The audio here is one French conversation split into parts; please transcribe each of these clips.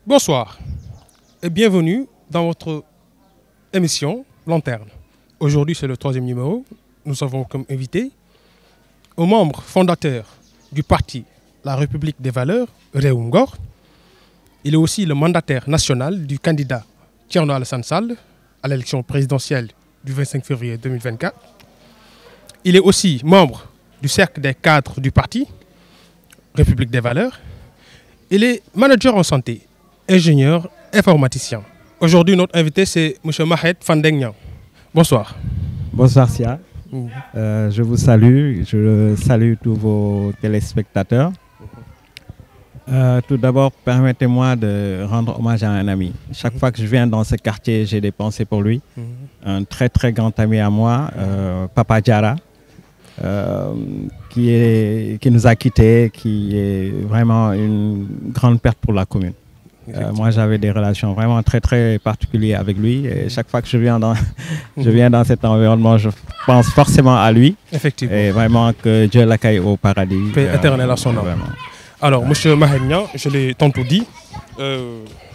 Bonsoir et bienvenue dans votre émission Lanterne. Aujourd'hui, c'est le 3e numéro. Nous avons comme invité un membre fondateur du parti La République des Valeurs, Réew Ngor. Il est aussi le mandataire national du candidat Thierno Alassane Sall à l'élection présidentielle du 25 février 2024. Il est aussi membre du cercle des cadres du parti République des Valeurs. Il est manager en santé, ingénieur, informaticien. Aujourd'hui, notre invité, c'est M. Mahed Fandeng. Bonsoir. Bonsoir, Sia. Je vous salue. Je salue tous vos téléspectateurs. Tout d'abord, permettez-moi de rendre hommage à un ami. Chaque fois que je viens dans ce quartier, j'ai des pensées pour lui. Un très très grand ami à moi, Papa Diarra, qui nous a quittés, qui est vraiment une grande perte pour la commune. Moi, j'avais des relations vraiment très très particulières avec lui. Et chaque fois que je viens dans cet environnement, je pense forcément à lui. Effectivement. Et vraiment que Dieu l'accueille au paradis. Paix éternelle à son âme. Alors, M. Mahegna, je l'ai tantôt dit,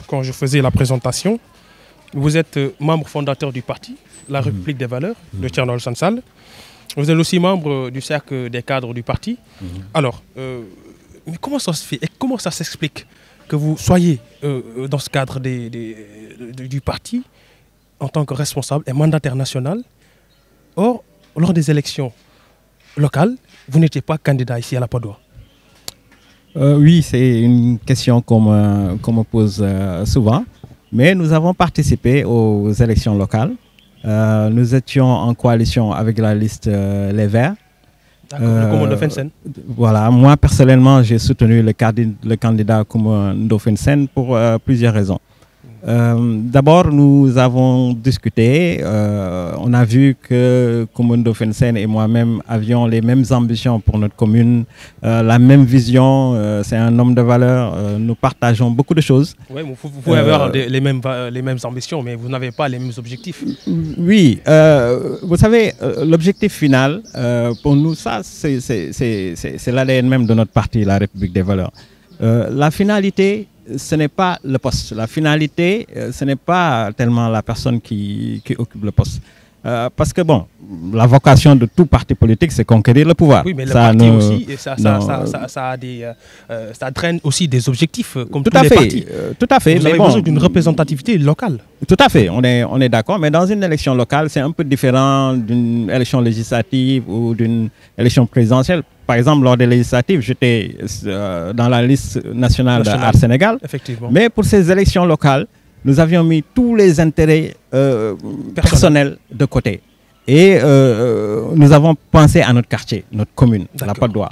quand je faisais la présentation, vous êtes membre fondateur du parti, La République des Valeurs, de Thierno Alassane Sall. Vous êtes aussi membre du cercle des cadres du parti. Alors, mais comment ça se fait et comment ça s'explique que vous soyez dans ce cadre du parti en tant que responsable et mandataire national? Or, lors des élections locales, vous n'étiez pas candidat ici à la Patte d'Oie. Oui, c'est une question qu'on me pose souvent. Mais nous avons participé aux élections locales. Nous étions en coalition avec la liste Les Verts. Le Koumba Ndoffène Sène. Voilà, moi personnellement, j'ai soutenu le candidat Koumba Ndoffène Sène pour plusieurs raisons. D'abord, nous avons discuté, on a vu que Koumba Ndoffène Sène et moi-même avions les mêmes ambitions pour notre commune, la même vision, c'est un homme de valeur, nous partageons beaucoup de choses. Oui, vous pouvez avoir les mêmes ambitions, mais vous n'avez pas les mêmes objectifs. Oui, vous savez, l'objectif final, pour nous, ça, c'est l'ADN même de notre parti, la République des Valeurs. La finalité, ce n'est pas le poste. La finalité, ce n'est pas tellement la personne qui occupe le poste. Parce que, bon, la vocation de tout parti politique, c'est conquérir le pouvoir. Oui, mais le parti aussi, ça draine aussi des objectifs, comme tous les partis. Tout à fait. Vous avez besoin d'une représentativité locale. Tout à fait, on est d'accord. Mais dans une élection locale, c'est un peu différent d'une élection législative ou d'une élection présidentielle. Par exemple, lors des législatives, j'étais dans la liste nationale d'Art Sénégal. Effectivement. Mais pour ces élections locales, nous avions mis tous les intérêts personnels de côté. Et nous avons pensé à notre quartier, notre commune, la Patte d'Oie.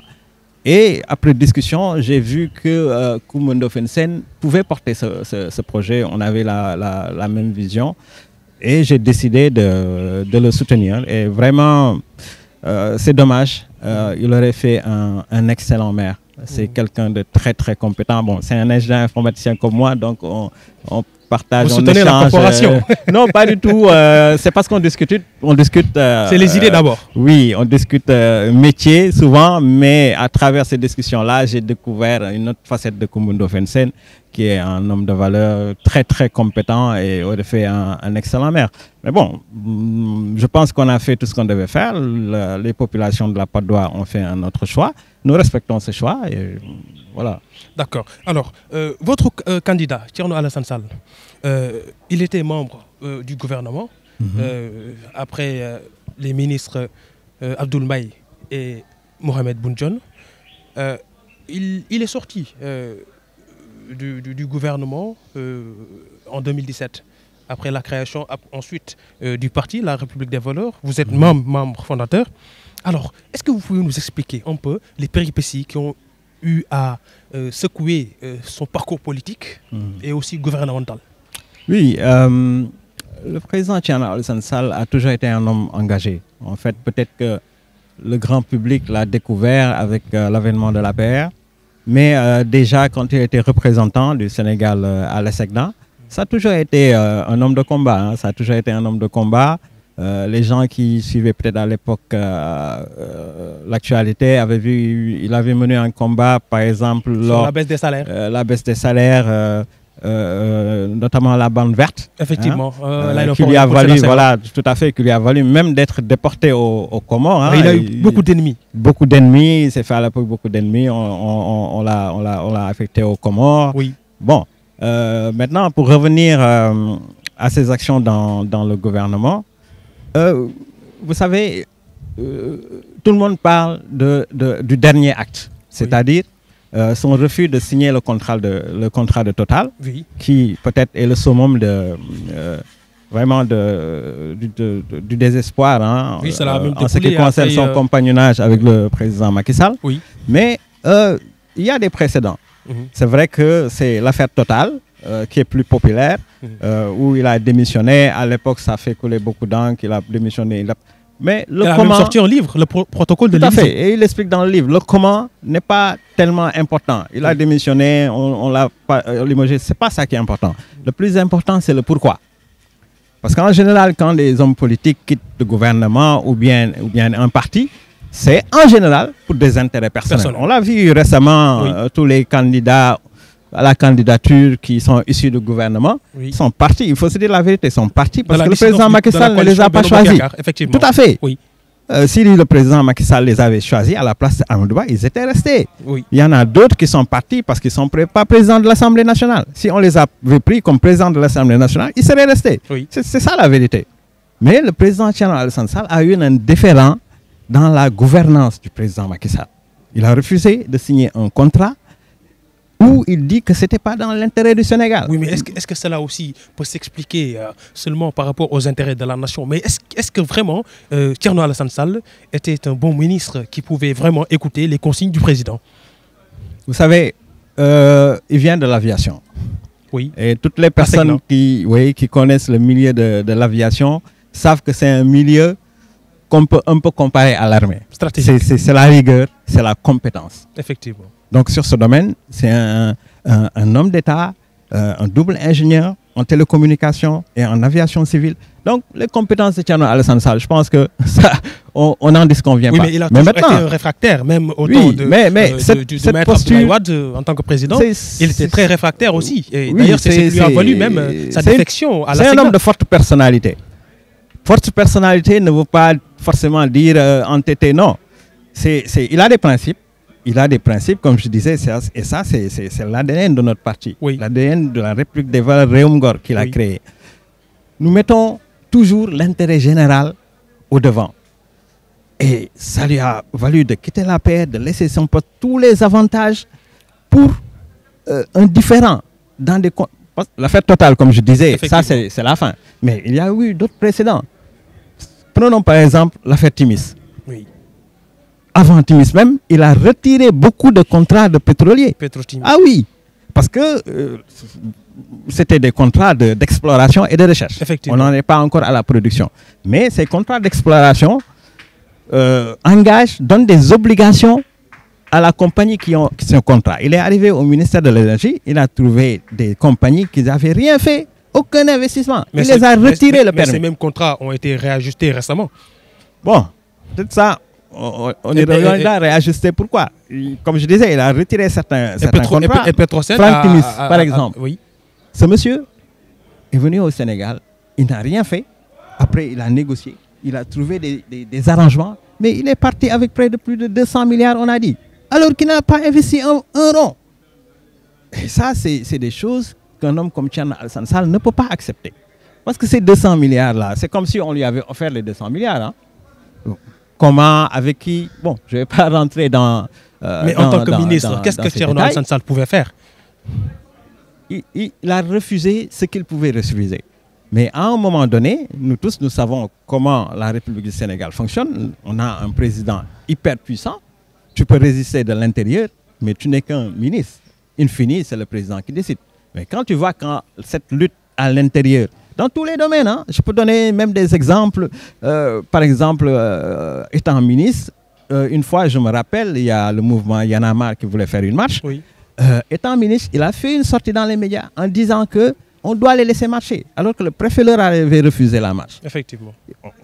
Et après discussion, j'ai vu que Koumba Ndoffène Sène pouvait porter ce projet. On avait la même vision. Et j'ai décidé de le soutenir. Et vraiment, c'est dommage. Il aurait fait un excellent maire. C'est quelqu'un de très très compétent. Bon, c'est un ingénieur informaticien comme moi, donc on partage. Vous soutenez la corporation? Non, pas du tout. C'est parce qu'on discute. C'est les idées d'abord. Oui, on discute métier souvent, mais à travers ces discussions-là, j'ai découvert une autre facette de Koumba Ndoffène Sène, qui est un homme de valeur très très compétent et aurait fait un excellent maire. Mais bon, je pense qu'on a fait tout ce qu'on devait faire. Les populations de la Patte d'Oie ont fait un autre choix. Nous respectons ce choix et voilà. D'accord. Alors, votre candidat, Thierno Alassane Sall, il était membre du gouvernement. Après les ministres Abdoul Mbaye et Mohamed Boun Dionne. Il est sorti du gouvernement en 2017, après la création ensuite du parti, la République des Valeurs. Vous êtes membre fondateur. Alors, est-ce que vous pouvez nous expliquer un peu les péripéties qui ont eu à secouer son parcours politique et aussi gouvernemental? Oui, le président Thierno Alassane Sall a toujours été un homme engagé. En fait, peut-être que le grand public l'a découvert avec l'avènement de l'APR. Mais déjà, quand il était représentant du Sénégal à l'ESSECNA, ça a toujours été un homme de combat. Hein, ça a toujours été un homme de combat. Les gens qui suivaient peut-être à l'époque l'actualité avaient vu, il avait mené un combat, par exemple, sur la baisse des salaires. La baisse des salaires, notamment la bande verte. Effectivement. Qui lui a valu, voilà, tout à fait, qui lui a valu même d'être déporté aux Comores. Hein, il a eu beaucoup d'ennemis. Beaucoup d'ennemis, il s'est fait à l'époque beaucoup d'ennemis. On l'a affecté aux Comores. Oui. Bon, maintenant, pour revenir à ses actions dans le gouvernement, vous savez, tout le monde parle du dernier acte, c'est-à-dire son refus de signer le contrat de Total, oui, qui peut-être est le summum vraiment du désespoir, hein, oui, ça même en ce qui concerne son compagnonnage avec le président Macky Sall. Oui. Mais il y a des précédents. C'est vrai que c'est l'affaire Total qui est plus populaire, où il a démissionné. À l'époque, ça fait couler beaucoup d'encre qu'il a démissionné. Mais il a même sorti un livre, le protocole de l'Élysée. Tout à fait, et il explique dans le livre, le comment n'est pas tellement important. Il a démissionné, on l'a pas limogé, c'est pas ça qui est important. Le plus important, c'est le pourquoi. Parce qu'en général, quand les hommes politiques quittent le gouvernement ou bien un parti, c'est en général pour des intérêts personnels. On l'a vu récemment, tous les candidats à la candidature qui sont issus du gouvernement sont partis. Il faut se dire la vérité, sont partis parce que le président Macky Sall ne les a pas choisis. Tout à fait. Oui. Si le président Macky Sall les avait choisis à la place d'Amadou Ba, ils étaient restés. Oui. Il y en a d'autres qui sont partis parce qu'ils ne sont pas présidents de l'Assemblée nationale. Si on les avait pris comme président de l'Assemblée nationale, ils seraient restés. Oui. C'est ça la vérité. Mais le président Thierno Alassane Sall a eu un déférent dans la gouvernance du président Macky Sall. Il a refusé de signer un contrat où il dit que ce n'était pas dans l'intérêt du Sénégal. Oui, mais est-ce que cela aussi peut s'expliquer seulement par rapport aux intérêts de la nation? Mais est-ce que vraiment Thierno Alassane Sall était un bon ministre qui pouvait vraiment écouter les consignes du président? Vous savez, il vient de l'aviation. Oui. Et toutes les personnes qui connaissent le milieu de l'aviation savent que c'est un milieu qu'on peut un peu comparer à l'armée. C'est la rigueur, c'est la compétence. Effectivement. Donc sur ce domaine, c'est un homme d'État, un double ingénieur en télécommunications et en aviation civile. Donc les compétences de Thierno Alassane Sall, je pense que ça, on n'en disconvient pas. Mais il a toujours été un réfractaire, même au temps du maître Abdoulaye Wade en tant que président. Il était très réfractaire aussi. D'ailleurs, c'est ce qui lui a valu même sa défection à la C'est un homme de forte personnalité. Forte personnalité ne veut pas forcément dire entêté, non. Il a des principes. Il a des principes, comme je disais, et ça, c'est l'ADN de notre parti. Oui. L'ADN de la République des valeurs Réumgor qu'il a créé. Nous mettons toujours l'intérêt général au devant. Et ça lui a valu de quitter la paix, de laisser son poste, tous les avantages pour un différent. L'affaire Total, comme je disais, ça c'est la fin. Mais il y a eu d'autres précédents. Prenons par exemple l'affaire Timis. Oui. Avant Timis même, il a retiré beaucoup de contrats de pétroliers. Ah oui, parce que c'était des contrats d'exploration et de recherche. On n'en est pas encore à la production. Mais ces contrats d'exploration donnent des obligations à la compagnie qui ont ce contrat. Il est arrivé au ministère de l'Énergie, il a trouvé des compagnies qui n'avaient rien fait, aucun investissement. Il les a retirés le permis. Mais ces mêmes contrats ont été réajustés récemment. Bon, peut-être ça. On est réajusté. Pourquoi? Comme je disais, il a retiré certains contrats. Et Petrosen Franck Timis, par exemple. Oui. Ce monsieur est venu au Sénégal. Il n'a rien fait. Après, il a négocié. Il a trouvé des arrangements. Mais il est parti avec près de plus de 200 milliards, on a dit. Alors qu'il n'a pas investi un rond. Et ça, c'est des choses qu'un homme comme Thierno Alassane Sall ne peut pas accepter. Parce que ces 200 milliards-là, c'est comme si on lui avait offert les 200 milliards. Hein. Comment, avec qui? Bon, je ne vais pas rentrer dans... mais en tant que ministre, qu'est-ce que Thierno Alassane Sall pouvait faire? Il a refusé ce qu'il pouvait refuser. Mais à un moment donné, nous tous, nous savons comment la République du Sénégal fonctionne. On a un président hyper puissant. Tu peux résister de l'intérieur, mais tu n'es qu'un ministre. In fine, c'est le président qui décide. Mais quand tu vois cette lutte à l'intérieur, dans tous les domaines, hein, je peux donner même des exemples. Par exemple, étant ministre, une fois, je me rappelle, il y a le mouvement Y en a marre qui voulait faire une marche. Oui. Étant ministre, il a fait une sortie dans les médias en disant qu'on doit les laisser marcher, alors que le préfet leur avait refusé la marche. Effectivement.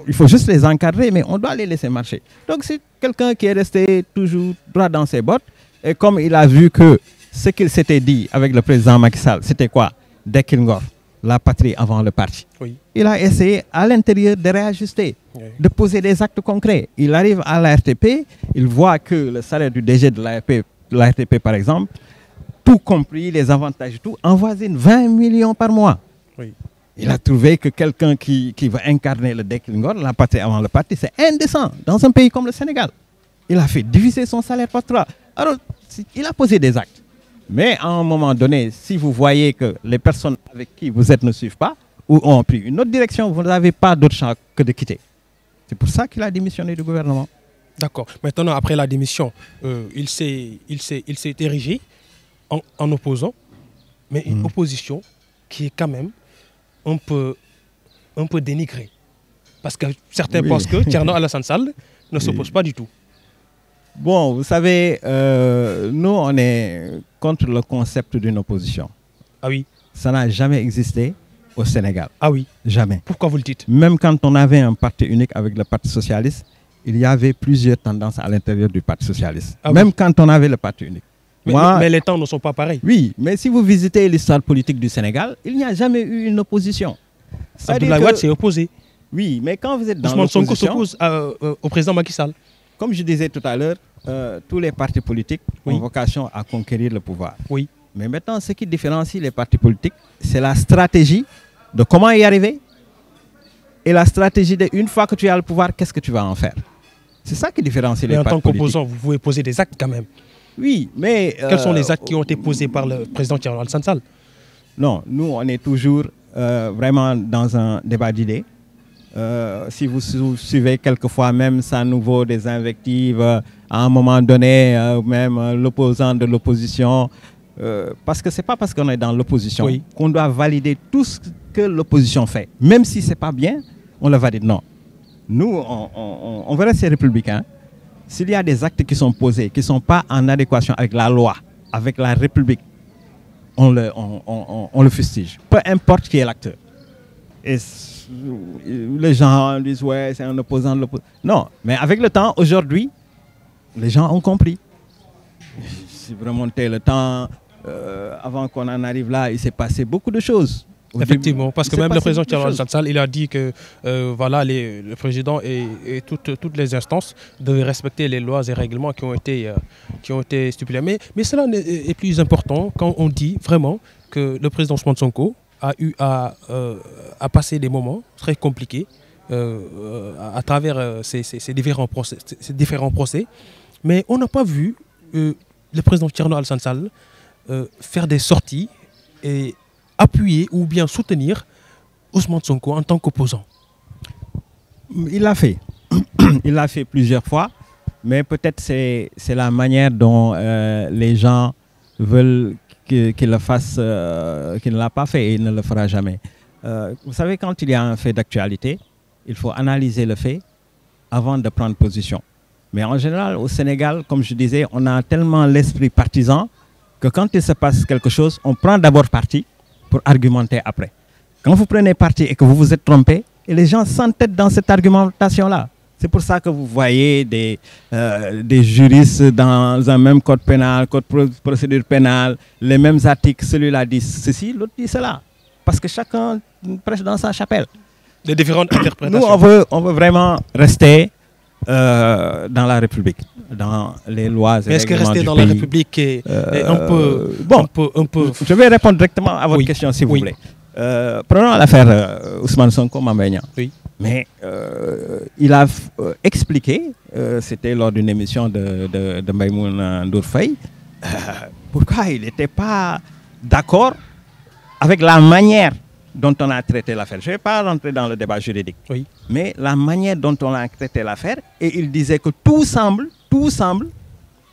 Il faut juste les encadrer, mais on doit les laisser marcher. Donc c'est quelqu'un qui est resté toujours droit dans ses bottes. Et comme il a vu que ce qu'il s'était dit avec le président Macky Sall, c'était quoi? Dekilngor, la patrie avant le parti. Oui. Il a essayé à l'intérieur de réajuster, de poser des actes concrets. Il arrive à la RTP, il voit que le salaire du DG de la RTP par exemple, tout compris, les avantages, tout, avoisine 20 millions par mois. Oui. Il a trouvé que quelqu'un qui va incarner le Dekilngor, la patrie avant le parti, c'est indécent dans un pays comme le Sénégal. Il a fait diviser son salaire par 3. Alors, il a posé des actes. Mais à un moment donné, si vous voyez que les personnes avec qui vous êtes ne suivent pas ou ont pris une autre direction, vous n'avez pas d'autre choix que de quitter. C'est pour ça qu'il a démissionné du gouvernement. D'accord. Maintenant, après la démission, il s'est érigé en opposant, mais une opposition qui est quand même un peu dénigrée. Parce que certains pensent que Thierno Alassane Sall ne s'oppose pas du tout. Bon, vous savez, nous, on est contre le concept d'une opposition. Ah oui. Ça n'a jamais existé au Sénégal. Ah oui. Jamais. Pourquoi vous le dites? Même quand on avait un parti unique avec le Parti socialiste, il y avait plusieurs tendances à l'intérieur du Parti socialiste. Ah même quand on avait le parti unique. Mais les temps ne sont pas pareils. Oui, mais si vous visitez l'histoire politique du Sénégal, il n'y a jamais eu une opposition. Abdoulaye Wade s'est opposé. Oui, mais quand vous êtes dans l'opposition... l'opposition... Ousmane Sonko s'oppose au président Macky Sall. Comme je disais tout à l'heure, tous les partis politiques ont vocation à conquérir le pouvoir. Oui. Mais maintenant, ce qui différencie les partis politiques, c'est la stratégie de comment y arriver et la stratégie de une fois que tu as le pouvoir, qu'est-ce que tu vas en faire. C'est ça qui différencie les partis politiques. Mais en tant qu'opposant, vous pouvez poser des actes quand même. Oui, mais... Quels sont les actes qui ont été posés par le président Thierno Alassane Sall? Non, nous, on est toujours vraiment dans un débat d'idées. Si vous suivez quelquefois même, ça nous vaut des invectives, à un moment donné, même l'opposant de l'opposition. Parce que ce n'est pas parce qu'on est dans l'opposition qu'on doit valider tout ce que l'opposition fait. Même si ce n'est pas bien, on le valide. Non. Nous, on veut rester républicains. S'il y a des actes qui sont posés, qui ne sont pas en adéquation avec la loi, avec la République, on le fustige. Peu importe qui est l'acteur. Et les gens disent, ouais, c'est un opposant de l'opposition. Non, mais avec le temps, aujourd'hui, les gens ont compris. Si vous remontez le temps, avant qu'on en arrive là, il s'est passé beaucoup de choses. Effectivement, parce que même le président Thierno Alassane Sall, il a dit que voilà, le président et toutes les instances devaient respecter les lois et règlements qui ont été stipulés. Mais cela est plus important quand on dit vraiment que le président Ousmane Sonko a eu à passer des moments très compliqués à travers ces différents procès. Mais on n'a pas vu le président Thierno Alassane Sall faire des sorties et appuyer ou bien soutenir Ousmane Sonko en tant qu'opposant. Il l'a fait. Il l'a fait plusieurs fois, mais peut-être c'est la manière dont les gens veulent qu'il le fasse, qu'il ne l'a pas fait et il ne le fera jamais. Vous savez, quand il y a un fait d'actualité, il faut analyser le fait avant de prendre position. Mais en général, au Sénégal, comme je disais, on a tellement l'esprit partisan que quand il se passe quelque chose, on prend d'abord parti pour argumenter après. Quand vous prenez parti et que vous vous êtes trompé, et les gens s'entêtent dans cette argumentation-là. C'est pour ça que vous voyez des juristes dans un même code pénal, code procédure pénale, les mêmes articles, celui-là dit ceci, l'autre dit cela. Parce que chacun prêche dans sa chapelle. Des différentes interprétations. Nous, on veut vraiment rester dans la République, dans les lois et règlements du pays. Est-ce que rester dans la République est un peu... Je vais répondre directement à votre question, si vous voulez. Prenons l'affaire Ousmane Sonko Mambéignan. Oui. Mais il a expliqué, c'était lors d'une émission de Maïmouna Ndour Faye, pourquoi il n'était pas d'accord avec la manière dont on a traité l'affaire. Je ne vais pas rentrer dans le débat juridique, mais la manière dont on a traité l'affaire, et il disait que tout semble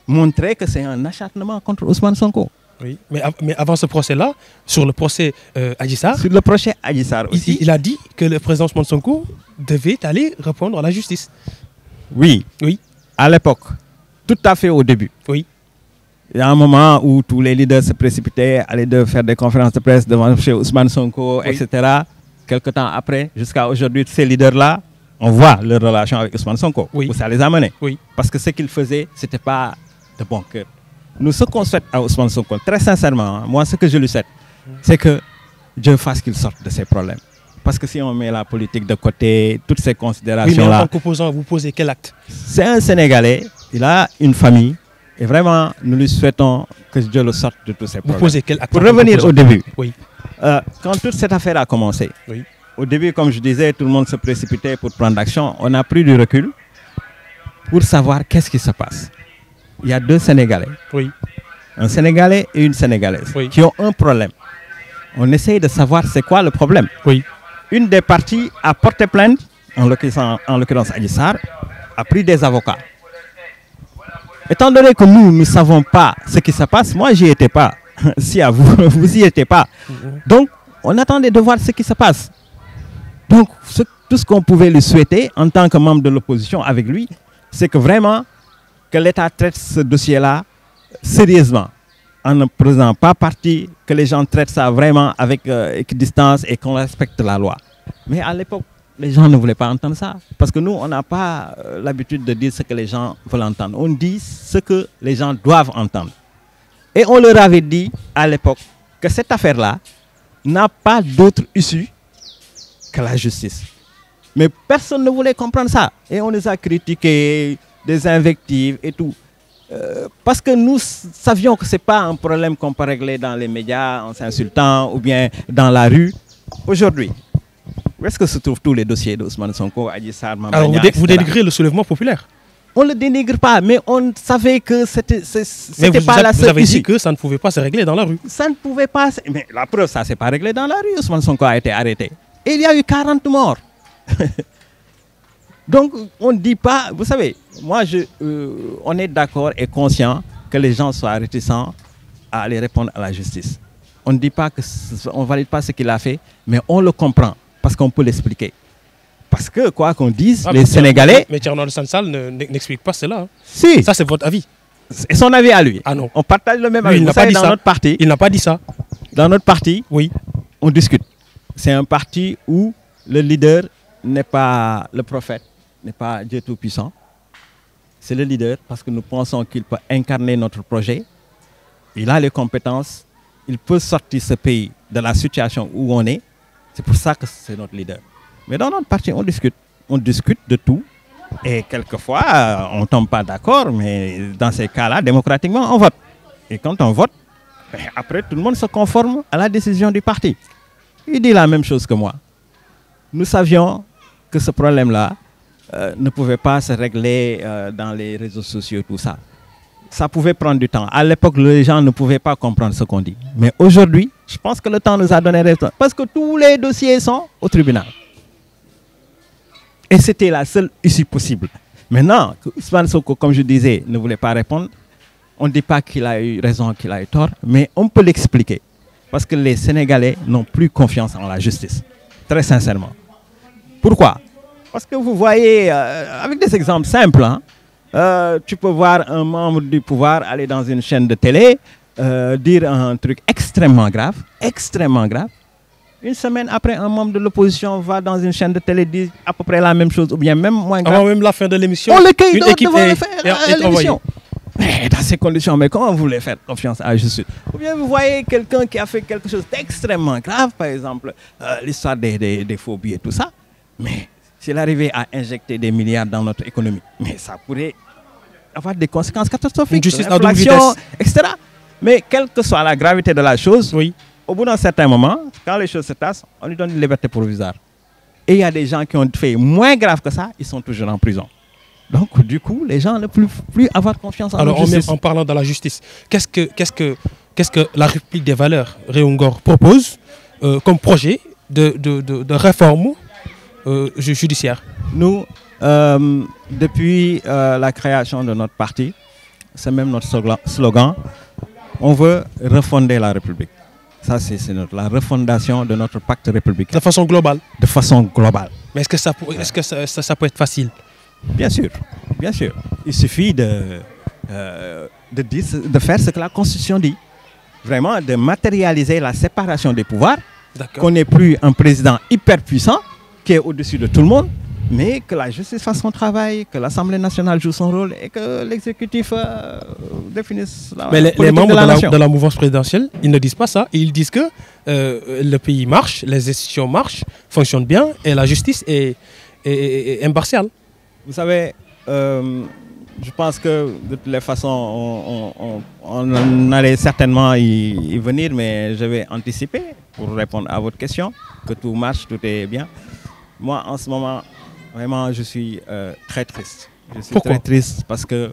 montrer que c'est un acharnement contre Ousmane Sonko. Oui, mais avant ce procès-là, sur le procès Adji Sarr... Sur le procès Adji Sarr aussi... Il a dit que le président Ousmane Sonko devait aller répondre à la justice. Oui. Oui. À l'époque. Tout à fait au début. Oui. Il y a un moment où tous les leaders se précipitaient, allaient faire des conférences de presse devant chez Ousmane Sonko, etc. Quelque temps après, jusqu'à aujourd'hui, ces leaders-là, on voit leur relation avec Ousmane Sonko. Oui. Où ça les a menés. Oui. Parce que ce qu'ils faisaient, ce n'était pas de bon cœur. Nous, ce qu'on souhaite à Ousmane Sonko, très sincèrement, moi, ce que je lui souhaite, c'est que Dieu fasse qu'il sorte de ces problèmes. Parce que si on met la politique de côté, toutes ces considérations-là... Oui, mais en tant qu'opposant, vous posez quel acte? C'est un Sénégalais, il a une famille, et vraiment, nous lui souhaitons que Dieu le sorte de tous ces problèmes. Vous posez quel acte? Pour revenir au début, oui. Quand toute cette affaire a commencé, oui. Au début, comme je disais, tout le monde se précipitait pour prendre action. On a pris du recul pour savoir qu'est-ce qui se passe. Il y a 2 Sénégalais, oui. Un Sénégalais et une Sénégalaise, oui. qui ont un problème. On essaye de savoir c'est quoi le problème. Oui. Une des parties a porté plainte, en l'occurrence Adji Sarr, a pris des avocats. Étant donné que nous ne savons pas ce qui se passe, moi j'y étais pas, si à vous, vous y étiez pas. Donc on attendait de voir ce qui se passe. Donc tout ce qu'on pouvait lui souhaiter en tant que membre de l'opposition avec lui, c'est que vraiment que l'État traite ce dossier-là sérieusement, en ne prenant pas parti, que les gens traitent ça vraiment avec équidistance et qu'on respecte la loi. Mais à l'époque, les gens ne voulaient pas entendre ça. Parce que nous, on n'a pas l'habitude de dire ce que les gens veulent entendre. On dit ce que les gens doivent entendre. Et on leur avait dit à l'époque que cette affaire-là n'a pas d'autre issue que la justice. Mais personne ne voulait comprendre ça. Et on les a critiqués, des invectives et tout. Parce que nous savions que ce n'est pas un problème qu'on peut régler dans les médias en s'insultant ou bien dans la rue. Aujourd'hui, où est-ce que se trouvent tous les dossiers d'Ousmane Sonko, Adji Sarr, Mame Alors vous dénigrez le soulèvement populaire? On ne le dénigre pas, mais on savait que c'était pas la seule issue. Vous avez dit que ça ne pouvait pas se régler dans la rue. Ça ne pouvait pas... Mais la preuve, ça ne s'est pas réglé dans la rue. Ousmane Sonko a été arrêté. Et il y a eu 40 morts. Donc, on ne dit pas... Vous savez, moi, on est d'accord et conscient que les gens soient réticents à aller répondre à la justice. On ne dit pas qu'on ne valide pas ce qu'il a fait, mais on le comprend parce qu'on peut l'expliquer. Parce que, quoi qu'on dise, les Sénégalais... Mais Thierno Alassane Sall n'explique pas cela. Hein. Si. Ça, c'est votre avis. C'est son avis à lui. Ah non. On partage le même avis. Il n'a pas dit ça. Notre parti, il n'a pas dit ça. Dans notre parti, oui, on discute. C'est un parti où le leader n'est pas le prophète, n'est pas Dieu Tout-Puissant. C'est le leader parce que nous pensons qu'il peut incarner notre projet. Il a les compétences. Il peut sortir ce pays de la situation où on est. C'est pour ça que c'est notre leader. Mais dans notre parti, on discute. On discute de tout. Et quelquefois, on ne tombe pas d'accord. Mais dans ces cas-là, démocratiquement, on vote. Et quand on vote, après, tout le monde se conforme à la décision du parti. Il dit la même chose que moi. Nous savions que ce problème-là ne pouvait pas se régler dans les réseaux sociaux, tout ça. Ça pouvait prendre du temps. À l'époque, les gens ne pouvaient pas comprendre ce qu'on dit. Mais aujourd'hui, je pense que le temps nous a donné raison. Parce que tous les dossiers sont au tribunal. Et c'était la seule issue possible. Maintenant, que Ousmane Sonko, comme je disais, ne voulait pas répondre, on ne dit pas qu'il a eu raison, qu'il a eu tort, mais on peut l'expliquer. Parce que les Sénégalais n'ont plus confiance en la justice. Très sincèrement. Pourquoi? Parce que vous voyez, avec des exemples simples, hein, tu peux voir un membre du pouvoir aller dans une chaîne de télé, dire un truc extrêmement grave. Une semaine après, un membre de l'opposition va dans une chaîne de télé, dit à peu près la même chose, ou bien même moins grave. Avant même la fin de l'émission, on le cueille une équipe est l'émission. Mais dans ces conditions, mais comment vous voulez faire confiance à la justice? Ou bien vous voyez quelqu'un qui a fait quelque chose d'extrêmement grave, par exemple, l'histoire des faux billets, tout ça. Mais s'il arrivait à injecter des milliards dans notre économie, mais ça pourrait avoir des conséquences catastrophiques. Une justice à double vitesse, etc. Mais quelle que soit la gravité de la chose, oui, au bout d'un certain moment, quand les choses se tassent, on lui donne une liberté provisoire. Et il y a des gens qui ont fait moins grave que ça, ils sont toujours en prison. Donc, du coup, les gens ne peuvent plus avoir confiance en la justice. En parlant de la justice, qu'est-ce que la République des valeurs, Réungor, propose comme projet de réforme judiciaire? Nous, depuis la création de notre parti, c'est même notre slogan, on veut refonder la République. Ça, c'est la refondation de notre pacte républicain. De façon globale? De façon globale. Mais est-ce que ça peut être facile? Bien sûr, bien sûr. Il suffit de faire ce que la Constitution dit. Vraiment, de matérialiser la séparation des pouvoirs. Qu'on n'ait plus un président hyper puissant qui est au-dessus de tout le monde, mais que la justice fasse son travail, que l'Assemblée nationale joue son rôle et que l'exécutif définissent la politique les membres de la mouvance présidentielle, ils ne disent pas ça. Ils disent que le pays marche, les institutions marchent, fonctionnent bien et la justice est impartiale. Vous savez, je pense que de toutes les façons, on allait certainement y venir, mais je vais anticiper pour répondre à votre question, que tout marche, tout est bien. Moi, en ce moment, vraiment, je suis très triste. Je suis très triste parce que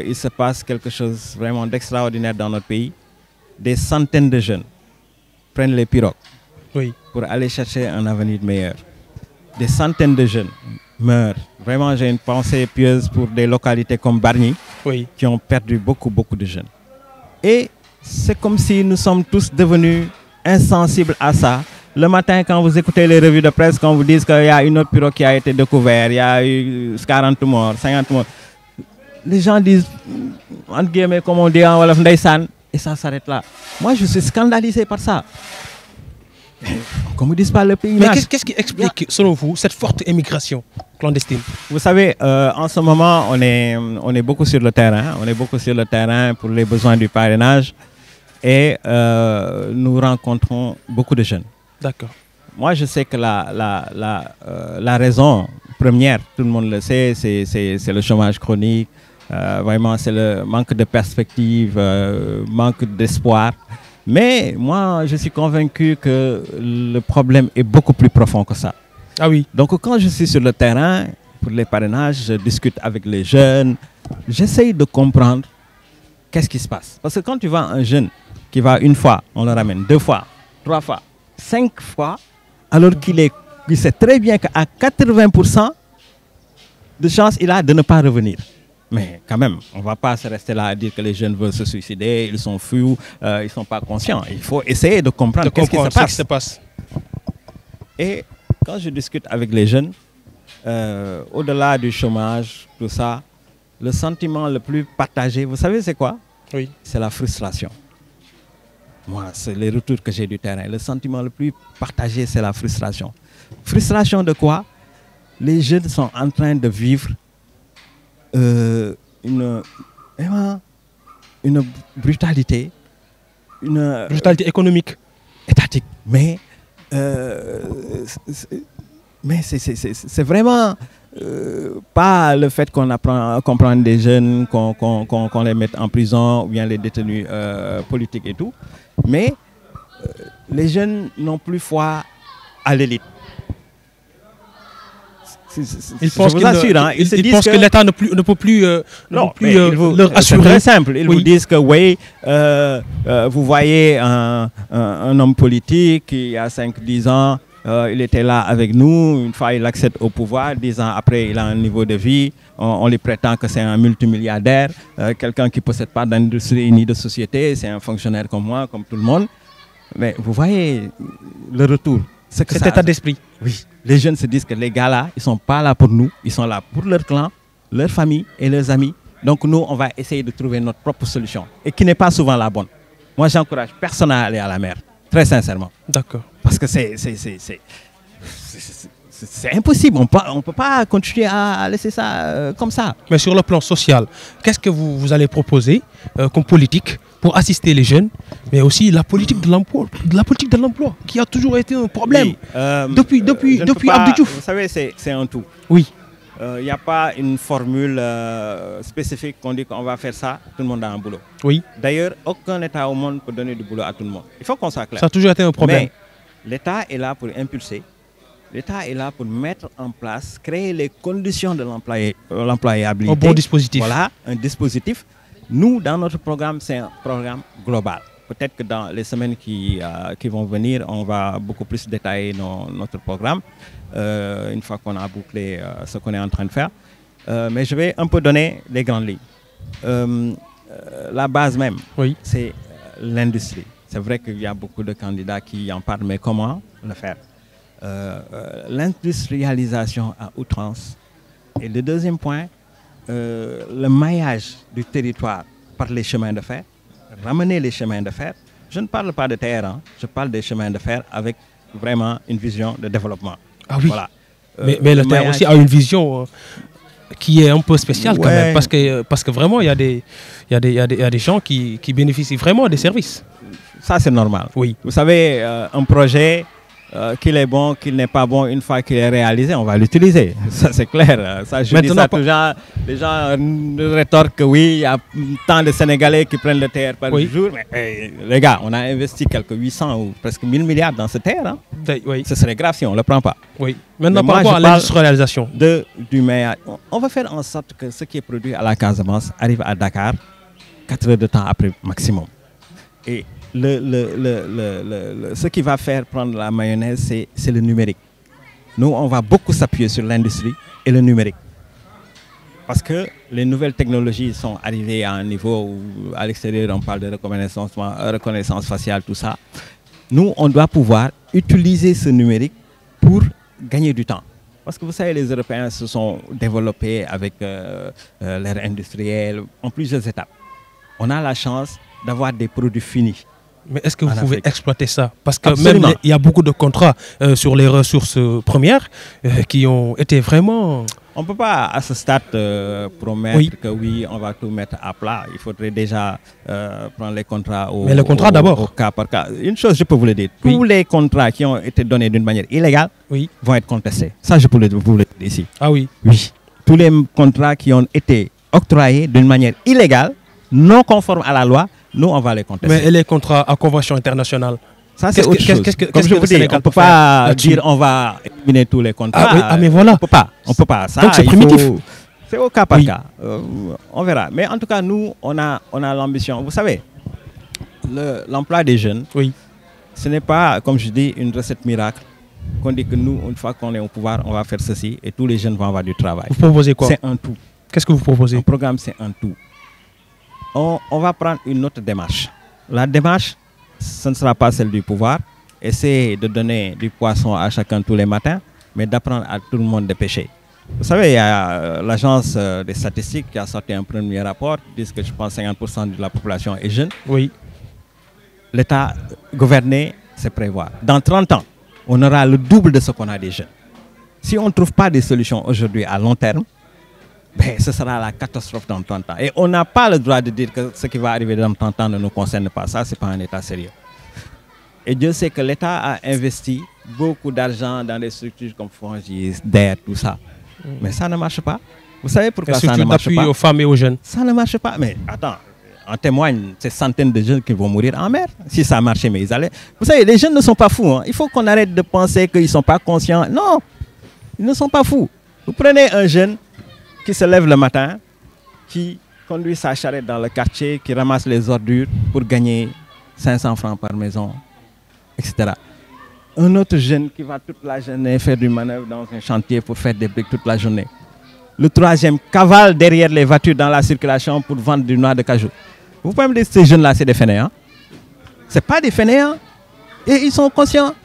il se passe quelque chose vraiment d'extraordinaire dans notre pays. Des centaines de jeunes prennent les pirogues pour aller chercher un avenir meilleur. Des centaines de jeunes meurent. Vraiment, j'ai une pensée pieuse pour des localités comme Bargny qui ont perdu beaucoup de jeunes. Et c'est comme si nous sommes tous devenus insensibles à ça. Le matin, quand vous écoutez les revues de presse, quand vous disent qu'il y a une autre pirogue qui a été découverte, il y a eu 40 morts, 50 morts, les gens disent, entre guillemets, comme on dit en Wolof, Ndeysaan, et ça s'arrête là. Moi, je suis scandalisé par ça. Comme ils disent pas le pays. Mais qu'est-ce qui explique, selon vous, cette forte émigration clandestine? Vous savez, en ce moment, on est beaucoup sur le terrain. On est beaucoup sur le terrain pour les besoins du parrainage. Et nous rencontrons beaucoup de jeunes. D'accord. Moi, je sais que la raison première, tout le monde le sait, c'est le chômage chronique. Vraiment, c'est le manque de perspective, manque d'espoir. Mais moi, je suis convaincu que le problème est beaucoup plus profond que ça. Ah oui. Donc, quand je suis sur le terrain, pour les parrainages, je discute avec les jeunes. J'essaye de comprendre qu'est-ce qui se passe. Parce que quand tu vois un jeune qui va une fois, on le ramène 2 fois, 3 fois, 5 fois, alors qu'il sait très bien qu'à 80% de chances il a de ne pas revenir. Mais quand même, on ne va pas se rester là à dire que les jeunes veulent se suicider, ils sont fous, ils ne sont pas conscients. Il faut essayer de comprendre ce qui se passe. Et quand je discute avec les jeunes, au-delà du chômage, tout ça, le sentiment le plus partagé, vous savez c'est quoi? Oui. C'est la frustration. Moi, c'est les retours que j'ai du terrain. Le sentiment le plus partagé, c'est la frustration. Frustration de quoi? Les jeunes sont en train de vivre une brutalité. Une brutalité économique. Étatique. Mais c'est vraiment pas le fait qu'on prend des jeunes, qu'on les mette en prison ou bien les détenus politiques et tout. Mais les jeunes n'ont plus foi à l'élite. Ils pensent que l'État ne peut plus leur assurer. C'est très simple. Ils vous disent que oui, vous voyez un homme politique qui a 5-10 ans, il était là avec nous, une fois il accède au pouvoir, 10 ans après il a un niveau de vie, on lui prétend que c'est un multimilliardaire, quelqu'un qui ne possède pas d'industrie ni de société, c'est un fonctionnaire comme moi, comme tout le monde. Mais vous voyez le retour. Cet état d'esprit. Oui. Les jeunes se disent que les gars-là, ils ne sont pas là pour nous, ils sont là pour leur clan, leur famille et leurs amis. Donc nous, on va essayer de trouver notre propre solution. Et qui n'est pas souvent la bonne. Moi, j'encourage personne à aller à la mer, très sincèrement. D'accord. Parce que c'est impossible. On ne peut pas continuer à laisser ça comme ça. Mais sur le plan social, qu'est-ce que vous allez proposer comme politique pour assister les jeunes, mais aussi la politique de l'emploi, qui a toujours été un problème depuis Abdou Diouf. Vous savez, c'est un tout. Oui. Il n'y a pas une formule spécifique qu'on dit qu'on va faire ça, tout le monde a un boulot. Oui. D'ailleurs, aucun État au monde peut donner du boulot à tout le monde. Il faut qu'on soit clair. Ça a toujours été un problème. Mais l'État est là pour impulser. L'État est là pour mettre en place, créer les conditions de l'employabilité. Un bon dispositif. Voilà, un dispositif. Nous, dans notre programme, c'est un programme global. Peut-être que dans les semaines qui vont venir, on va beaucoup plus détailler notre programme, une fois qu'on a bouclé ce qu'on est en train de faire. Mais je vais un peu donner les grandes lignes. La base même, c'est l'industrie. C'est vrai qu'il y a beaucoup de candidats qui en parlent, mais comment le faire? L'industrialisation à outrance. Et le deuxième point, le maillage du territoire par les chemins de fer, ramener les chemins de fer. Je ne parle pas de terre, hein, je parle des chemins de fer avec vraiment une vision de développement. Ah oui, voilà. Mais le terre aussi a une vision qui est un peu spécial quand même, parce que vraiment, il y a des gens qui bénéficient vraiment des services. Ça, c'est normal. Oui. Vous savez, un projet, qu'il est bon, qu'il n'est pas bon, une fois qu'il est réalisé, on va l'utiliser. Ça, c'est clair. Ça, je dis ça toujours. Les gens rétorquent que oui, il y a tant de Sénégalais qui prennent le terre par jour. Mais les gars, on a investi quelques 800 ou presque 1000 milliards dans ce terre. Hein. Oui. Ce serait grave si on ne le prend pas. Oui. Maintenant, par rapport à l'industrialisation. Du meilleur. On va faire en sorte que ce qui est produit à la Casamance arrive à Dakar 4 heures de temps après maximum. Et ce qui va faire prendre la mayonnaise, c'est le numérique. Nous, on va beaucoup s'appuyer sur l'industrie et le numérique. Parce que les nouvelles technologies sont arrivées à un niveau où, à l'extérieur, on parle de reconnaissance faciale, tout ça. Nous, on doit pouvoir utiliser ce numérique pour gagner du temps. Parce que vous savez, les Européens se sont développés avec l'ère industrielle en plusieurs étapes. On a la chance d'avoir des produits finis. Mais est-ce que vous pouvez exploiter ça? Parce que même il y a beaucoup de contrats sur les ressources premières qui ont été vraiment... On ne peut pas à ce stade promettre que oui, on va tout mettre à plat. Il faudrait déjà prendre les contrats au cas par cas. Une chose, je peux vous le dire. Tous les contrats qui ont été donnés d'une manière illégale vont être contestés. Ça, je peux vous le dire ici. Ah oui? Oui. Tous les contrats qui ont été octroyés d'une manière illégale, non conforme à la loi, nous, on va les contester. Mais les contrats à convention internationale, ça, c'est autre chose. Comme je vous dis, on ne peut pas dire on va éliminer tous les contrats. Mais voilà. On ne peut pas. Ça, donc c'est primitif. C'est au cas par cas. On verra. Mais en tout cas, nous, on a l'ambition. Vous savez, l'emploi des jeunes, ce n'est pas, comme je dis, une recette miracle. Qu'on dit que nous, une fois qu'on est au pouvoir, on va faire ceci et tous les jeunes vont avoir du travail. Vous proposez quoi? C'est un tout. Qu'est-ce que vous proposez? Un programme, c'est un tout. On va prendre une autre démarche. La démarche, ce ne sera pas celle du pouvoir. Essayer de donner du poisson à chacun tous les matins, mais d'apprendre à tout le monde de pêcher. Vous savez, il y a l'agence des statistiques qui a sorti un premier rapport qui dit que je pense 50% de la population est jeune. Oui. L'État gouverner, c'est prévoir. Dans 30 ans, on aura le double de ce qu'on a des jeunes. Si on ne trouve pas des solutions aujourd'hui à long terme, ben, ce sera la catastrophe dans 30 ans. Et on n'a pas le droit de dire que ce qui va arriver dans 30 ans ne nous concerne pas. Ça, ce n'est pas un État sérieux. Et Dieu sait que l'État a investi beaucoup d'argent dans des structures comme FONGIS, DER, tout ça. Mais ça ne marche pas. Vous savez pourquoi ça ne marche pas? Aux femmes et aux jeunes. Ça ne marche pas. Mais attends, en témoignent ces centaines de jeunes qui vont mourir en mer. Si ça marchait, mais ils allaient... Vous savez, les jeunes ne sont pas fous. Hein. Il faut qu'on arrête de penser qu'ils ne sont pas conscients. Non, ils ne sont pas fous. Vous prenez un jeune qui se lève le matin, qui conduit sa charrette dans le quartier, qui ramasse les ordures pour gagner 500 francs par maison, etc. Un autre jeune qui va toute la journée faire du manœuvre dans un chantier pour faire des briques toute la journée. Le troisième cavale derrière les voitures dans la circulation pour vendre du noix de cajou. Vous pouvez me dire que ces jeunes-là, c'est des fainéants? Ce n'est pas des fainéants. Et ils sont conscients.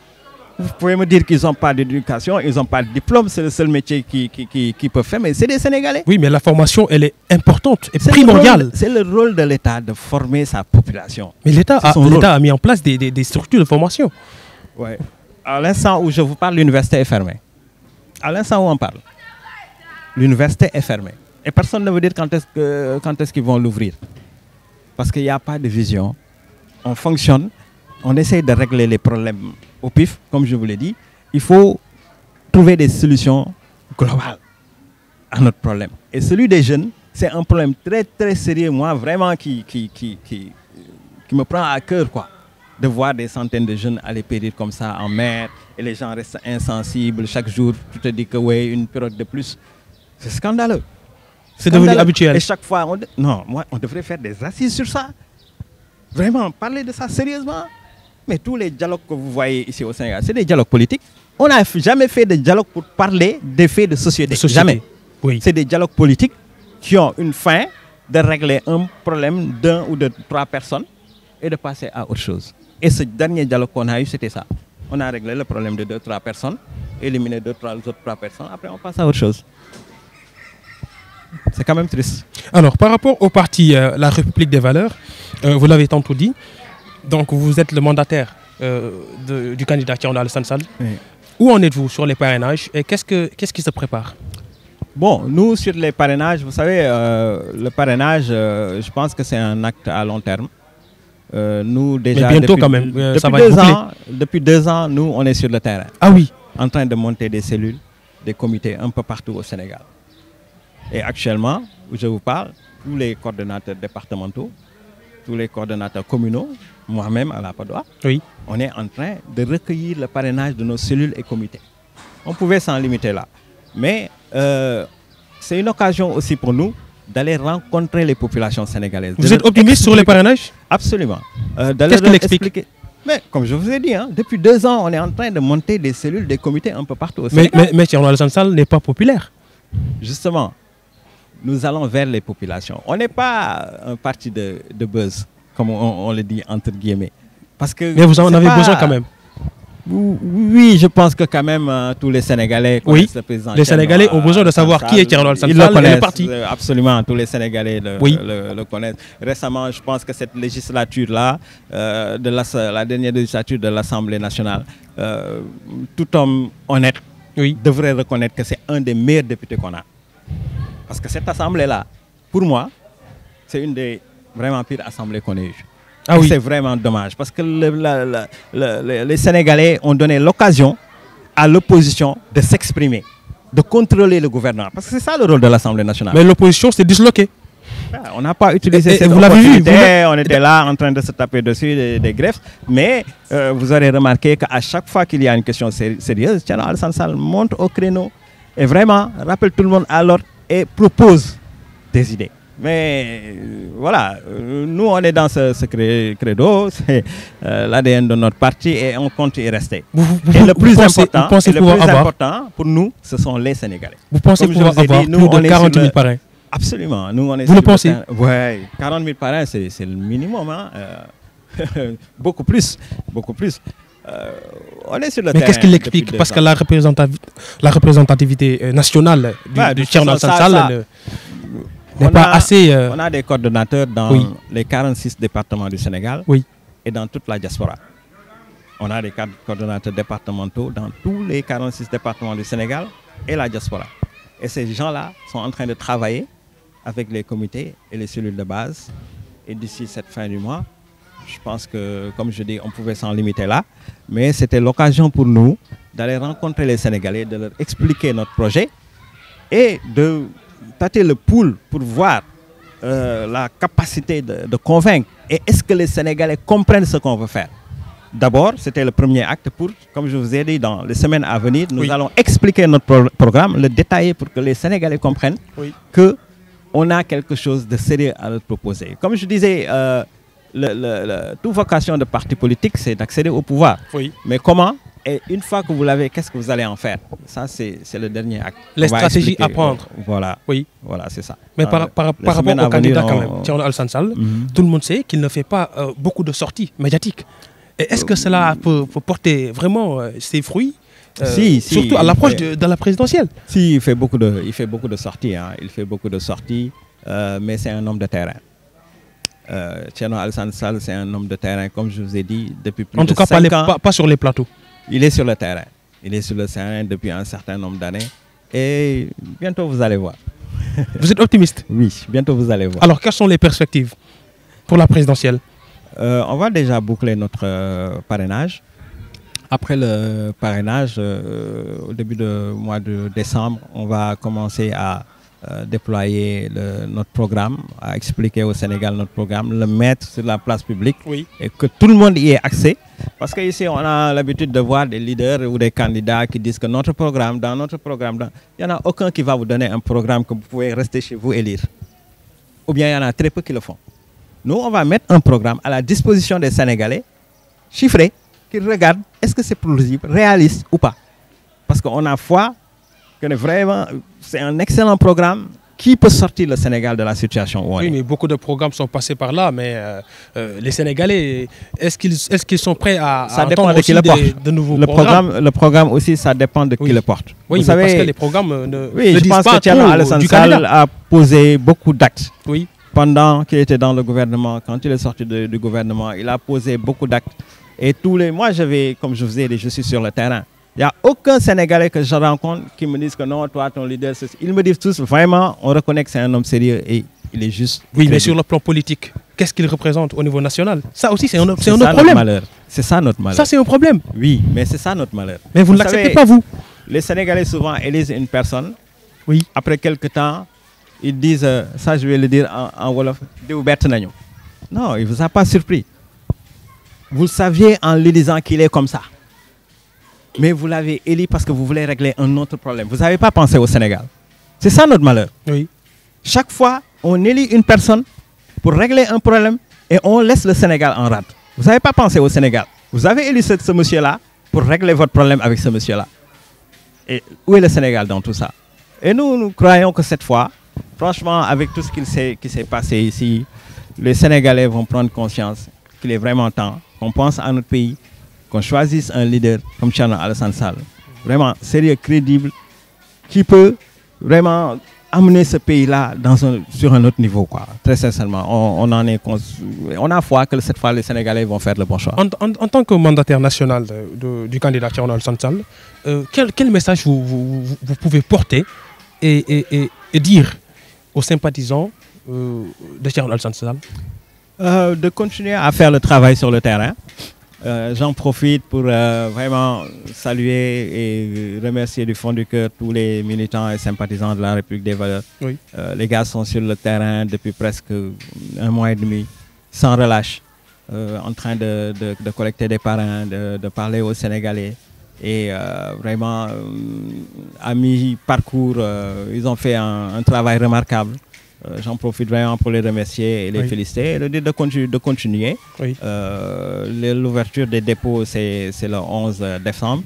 Vous pouvez me dire qu'ils n'ont pas d'éducation, ils n'ont pas de diplôme, c'est le seul métier qu'ils peuvent faire, mais c'est des Sénégalais. Oui, mais la formation, elle est importante et primordiale. C'est le rôle de l'État de former sa population. Mais l'État a mis en place des structures de formation. Oui. À l'instant où je vous parle, l'université est fermée. À l'instant où on parle, l'université est fermée. Et personne ne veut dire quand est-ce qu'ils vont l'ouvrir. Parce qu'il n'y a pas de vision. On fonctionne, on essaye de régler les problèmes au pif, comme je vous l'ai dit. Il faut trouver des solutions globales à notre problème. Et celui des jeunes, c'est un problème très très sérieux, moi, vraiment, qui me prend à cœur, quoi. De voir des centaines de jeunes aller périr comme ça en mer, et les gens restent insensibles. Chaque jour, tu te dis que oui, une période de plus. C'est scandaleux. C'est devenu habituel. Et chaque fois, on devrait faire des assises sur ça. Vraiment, parler de ça sérieusement. Mais tous les dialogues que vous voyez ici au Sénégal, c'est des dialogues politiques. On n'a jamais fait de dialogue pour parler des faits de société. Jamais. Oui. C'est des dialogues politiques qui ont une fin de régler un problème d'un ou de 3 personnes et de passer à autre chose. Et ce dernier dialogue qu'on a eu, c'était ça. On a réglé le problème de 2-3 personnes, éliminé 2-3 autres 3 personnes, après on passe à autre chose. C'est quand même triste. Alors, par rapport au parti La République des Valeurs, vous l'avez tantôt dit, donc vous êtes le mandataire du candidat qui en a le Sansal. Oui. Où en êtes-vous sur les parrainages et qu'est-ce qui se prépare? Bon, nous, sur les parrainages, vous savez, le parrainage, je pense que c'est un acte à long terme. Nous, déjà, mais bientôt quand même, ça va être bouclé. Depuis 2 ans, nous, on est sur le terrain. Ah oui. En train de monter des cellules, des comités un peu partout au Sénégal. Et actuellement, où je vous parle, tous les coordonnateurs départementaux, tous les coordonnateurs communaux, moi-même à la Padoa, oui, on est en train de recueillir le parrainage de nos cellules et comités. On pouvait s'en limiter là. Mais c'est une occasion aussi pour nous d'aller rencontrer les populations sénégalaises. Vous êtes optimiste sur les parrainages? Absolument. Qu'est-ce qu'il explique? Mais comme je vous ai dit, hein, depuis 2 ans, on est en train de monter des cellules, des comités un peu partout au Sénégal. Mais Thierno Alassane Sall n'est pas populaire. Justement, nous allons vers les populations. On n'est pas un parti de buzz, comme on le dit entre guillemets. Parce que mais vous en avez besoin quand même. Oui, je pense que quand même tous les Sénégalais connaissent le président. Les Sénégalais ont besoin de savoir qui est Thierno Alassane Sall et le parti. Absolument, tous les Sénégalais le connaissent. Récemment, je pense que cette législature-là, la dernière législature de l'Assemblée nationale, tout homme honnête devrait reconnaître que c'est un des meilleurs députés qu'on a. Parce que cette assemblée-là, pour moi, c'est une des vraiment pires assemblées qu'on ait eues. Ah oui. C'est vraiment dommage parce que les Sénégalais ont donné l'occasion à l'opposition de s'exprimer, de contrôler le gouvernement. Parce que c'est ça le rôle de l'Assemblée nationale. Mais l'opposition s'est disloquée. On n'a pas utilisé cette opportunité. On était là en train de se taper dessus des greffes. Mais vous aurez remarqué qu'à chaque fois qu'il y a une question sérieuse, Thierno Alassane Sall monte au créneau et vraiment rappelle tout le monde à l'ordre et propose des idées. Mais voilà, nous on est dans ce credo, c'est l'ADN de notre parti et on compte y rester. Et le plus important pour nous, ce sont les Sénégalais. Vous pensez pouvoir avoir plus de 40 000 parrains? Absolument. Nous, on est vous le pensez? Oui, 40 000 parrains, c'est le minimum. Hein. Beaucoup plus. On est sur le terrain. Mais qu'est-ce qui l'explique? Parce que la représentativité nationale du Thierno Alassane Sall n'est pas assez... On a des coordonnateurs dans les 46 départements du Sénégal et dans toute la diaspora. On a des coordonnateurs départementaux dans tous les 46 départements du Sénégal et la diaspora. Et ces gens-là sont en train de travailler avec les comités et les cellules de base. Et d'ici cette fin du mois, je pense que, comme je dis, on pouvait s'en limiter là. Mais c'était l'occasion pour nous d'aller rencontrer les Sénégalais, de leur expliquer notre projet et de tâter le pouls pour voir la capacité de convaincre. Et est-ce que les Sénégalais comprennent ce qu'on veut faire? D'abord, c'était le premier acte pour, comme je vous ai dit, dans les semaines à venir, nous allons expliquer notre programme, le détailler pour que les Sénégalais comprennent qu'on a quelque chose de sérieux à leur proposer. Comme je disais, toute vocation de parti politique, c'est d'accéder au pouvoir. Mais comment? Et une fois que vous l'avez, qu'est-ce que vous allez en faire? Ça, c'est le dernier acte. Les stratégies à prendre. Voilà, voilà, c'est ça. Mais par rapport au candidat quand même, Thierno Alassane Sall, tout le monde sait qu'il ne fait pas beaucoup de sorties médiatiques. Et est-ce que cela peut porter vraiment ses fruits, surtout à l'approche de la présidentielle? Si, il fait beaucoup de sorties. Hein. Il fait beaucoup de sorties, mais c'est un homme de terrain. Thierno Alassane Sall, c'est un homme de terrain, comme je vous ai dit, depuis plus de 5 ans. Pas sur les plateaux. Il est sur le terrain. Il est sur le terrain depuis un certain nombre d'années. Et bientôt, vous allez voir. Vous êtes optimiste? Oui, bientôt, vous allez voir. Alors, quelles sont les perspectives pour la présidentielle? On va déjà boucler notre parrainage. Après le parrainage, au début du mois de décembre, on va commencer à déployer notre programme, à expliquer au Sénégal notre programme, le mettre sur la place publique et que tout le monde y ait accès. Parce qu'ici, on a l'habitude de voir des leaders ou des candidats qui disent que dans notre programme, il n'y en a aucun qui va vous donner un programme que vous pouvez rester chez vous et lire. Ou bien il y en a très peu qui le font. Nous, on va mettre un programme à la disposition des Sénégalais, chiffré, qui regardent est-ce que c'est plausible, réaliste ou pas. Parce qu'on a foi que vraiment, c'est un excellent programme qui peut sortir le Sénégal de la situation où on est. Oui, mais beaucoup de programmes sont passés par là, mais les Sénégalais, est-ce qu'ils sont prêts à entendre aussi de nouveaux programmes? Le programme aussi, ça dépend de qui le porte. Oui, vous savez, parce que les programmes ne je disent pense pas que Thierno Alassane Sall a posé beaucoup d'actes. Oui. Pendant qu'il était dans le gouvernement, quand il est sorti du gouvernement, il a posé beaucoup d'actes. Et moi, comme je vous ai dit, je suis sur le terrain. Il n'y a aucun Sénégalais que je rencontre qui me dise que non, toi, ton leader, ils me disent tous, vraiment, on reconnaît que c'est un homme sérieux et il est juste. Oui, mais sur le plan politique, qu'est-ce qu'il représente au niveau national? Ça aussi, c'est un autre problème. C'est ça notre malheur. Ça, c'est un problème. Oui, mais c'est ça notre malheur. Mais vous ne l'acceptez pas, vous. Les Sénégalais souvent élisent une personne. Oui. Après quelques temps, ils disent, ça je vais le dire en Wolof, non, il ne vous a pas surpris. Vous le saviez en l'élisant qu'il est comme ça. Mais vous l'avez élu parce que vous voulez régler un autre problème. Vous n'avez pas pensé au Sénégal. C'est ça notre malheur. Oui. Chaque fois, on élit une personne pour régler un problème et on laisse le Sénégal en rade. Vous n'avez pas pensé au Sénégal. Vous avez élu ce monsieur-là pour régler votre problème avec ce monsieur-là. Et où est le Sénégal dans tout ça? Et nous croyons que cette fois, franchement, avec tout ce qui s'est passé ici, les Sénégalais vont prendre conscience qu'il est vraiment temps qu'on pense à notre pays, qu'on choisisse un leader comme Thierno Alassane Sall, vraiment sérieux, crédible, qui peut vraiment amener ce pays-là sur un autre niveau, quoi. Très sincèrement, on a foi que cette fois les Sénégalais vont faire le bon choix. En tant que mandataire national du candidat Thierno Alassane Sall, quel message vous pouvez porter et dire aux sympathisants de Thierno Alassane Sall? De continuer à faire le travail sur le terrain. J'en profite pour vraiment saluer et remercier du fond du cœur tous les militants et sympathisants de la République des Valeurs. Oui. Les gars sont sur le terrain depuis presque 1 mois et demi, sans relâche, en train de collecter des parrains, de parler aux Sénégalais. Et vraiment, à mi-parcours, ils ont fait un travail remarquable. J'en profite vraiment pour les remercier et les féliciter et leur dire de continuer. Oui. L'ouverture des dépôts, c'est le 11 décembre.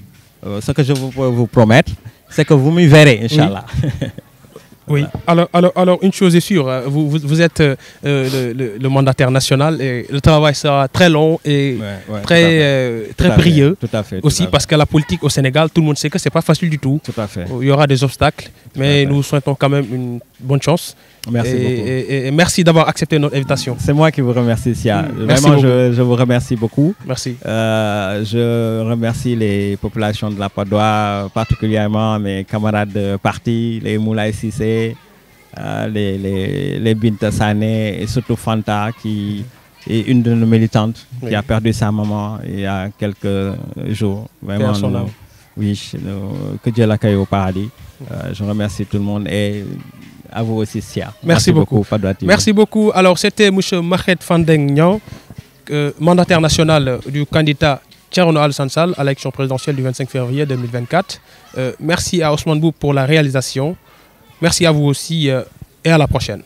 Ce que je peux vous promettre, c'est que vous m'y verrez, Inch'Allah. Oui. Voilà. Alors, une chose est sûre, vous êtes le mandataire national et le travail sera très long et très périlleux. Tout à fait. Aussi parce que la politique au Sénégal, tout le monde sait que ce n'est pas facile du tout. Tout à fait. Il y aura des obstacles, mais nous vous souhaitons quand même une bonne chance. Merci beaucoup. Et merci d'avoir accepté notre invitation. C'est moi qui vous remercie, Sia. Merci Vraiment, beaucoup. je vous remercie beaucoup. Merci. Je remercie les populations de la Patte d'Oie, particulièrement mes camarades de parti, les Moulay Sissé, les Binta Sané et surtout Fanta, qui est une de nos militantes, qui a perdu sa maman il y a quelques jours. Vraiment, que Dieu l'accueille au paradis. Je remercie tout le monde et à vous aussi, Sia. Merci beaucoup. Merci beaucoup. Alors, c'était M. Mahed Fandeng Niang, mandataire national du candidat Thierno Alassane Sall à l'élection présidentielle du 25 février 2024. Merci à Ousmane Boub pour la réalisation. Merci à vous aussi et à la prochaine.